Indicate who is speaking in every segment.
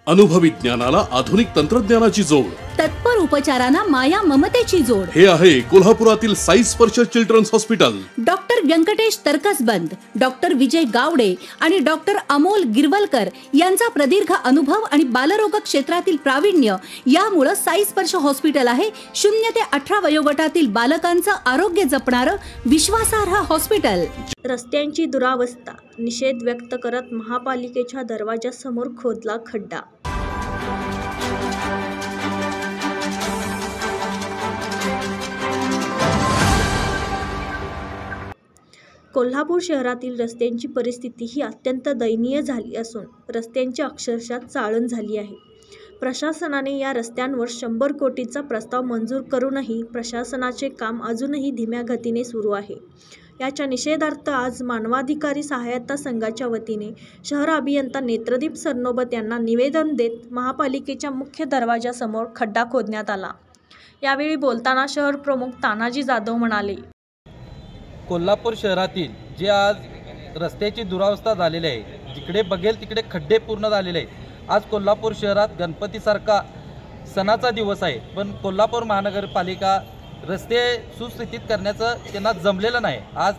Speaker 1: अनुभवी ज्ञानाला आधुनिक तंत्रज्ञानाची जोड,
Speaker 2: तत्पर उपचारांना माया ममतेची जोड.
Speaker 1: हे आहे कोल्हापुरातील Sai Sparsh children's hospital.
Speaker 2: Doctor Venkatesh Taraksaband, doctor Vijay Gawade आणि डॉक्टर अमोल गिरवलकर यांचा प्रदीर्घ अनुभव आणि बालरोग क्षेत्रातील प्रावीण्य यामुळे साई स्पर्श हॉस्पिटल आहे 0 ते 18 वयोगटातील बालकांचं आरोग्य जपणारं विश्वासार्ह हॉस्पिटल.
Speaker 3: रस्त्यांची दुरावस्था, निषेध व्यक्त करत महापालिकेच्या दरवाजासमोर खोदला खड्डा. कोल्हापूर शहरातील रस्त्यांची परिस्थिती ही अत्यंत दयनीय झाली असून रस्त्यांची अक्षरशः चाळण झाली आहे. प्रशासनाने या रस्त्यांवर 100 कोटीचा प्रस्ताव मंजूर करूनही प्रशासनाचे काम अजूनही धीम्या गतीने सुरू आहे. याच्या निषेधार्थ आज मानवाधिकारी सहायता संघाच्या वतीने शहर अभियंता नेत्रदीप सरनोबत यांना निवेदन देत महापालिकेच्या मुख्य दरवाजासमोर खड्डा खोदण्यात आला. यावेळी बोलताना शहर प्रमुख तानाजी जाधव म्हणाले,
Speaker 4: कोल्हापूर शहरातील जे आज रस्त्याची दुरावस्था झालेली आहे, जिकडे बघेल तिकडे खड्डे पूर्ण झालेले आहेत. आज कोल्हापूर शहरात गणपतीसारखा सणाचा दिवस आहे, पण कोल्हापूर महानगरपालिका रस्ते सुस्थितीत करण्याचं त्यांना जमलेलं नाही. आज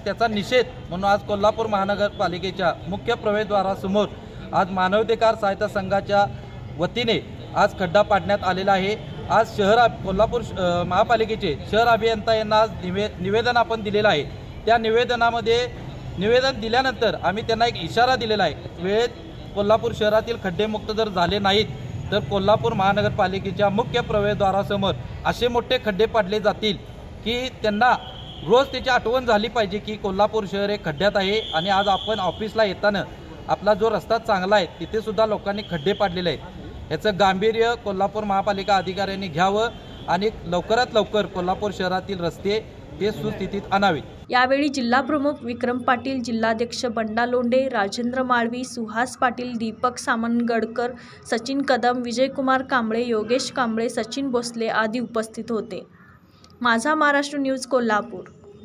Speaker 4: त्याचा निषेध म्हणून आज कोल्हापूर महानगरपालिकेच्या मुख्य प्रवेशद्वारासमोर आज मानवाधिकार सहायता संघाच्या वतीने आज खड्डा पाडण्यात आलेला आहे. आज कोल्हापूर महापालिकेचे शहर अभियंता यांना आज निवेदन आपण दिलेलं आहे. त्या निवेदन दिल्यानंतर आम्ही त्यांना एक इशारा दिलेला आहे, वेळेत कोल्हापूर शहरातील खड्डेमुक्त जर झाले नाहीत तर कोल्हापूर महानगरपालिकेच्या मुख्य प्रवेशद्वारासमोर असे मोठे खड्डे पाडले जातील की त्यांना रोज त्याची आठवण झाली पाहिजे की कोल्हापूर शहर हे खड्ड्यात आहे. आणि आज आपण ऑफिसला येताना आपला जो रस्ता चांगला आहे तिथे सुद्धा लोकांनी खड्डे पाडलेले आहेत. याचं गांभीर्य कोल्हापूर महापालिका अधिकाऱ्यांनी घ्यावं आणि लवकरात लवकर कोल्हापूर शहरातील रस्ते ते सुस्थितीत आणावेत.
Speaker 3: यावेळी जिल्हा प्रमुख विक्रम पाटील, जिल्हाध्यक्ष बंडा लोंढे, राजेंद्र माळवी, सुहास पाटील, दीपक सामनगडकर, सचिन कदम, विजयकुमार कांबळे, योगेश कांबळे, सचिन भोसले आदी उपस्थित होते. माझा महाराष्ट्र न्यूज कोल्हापूर.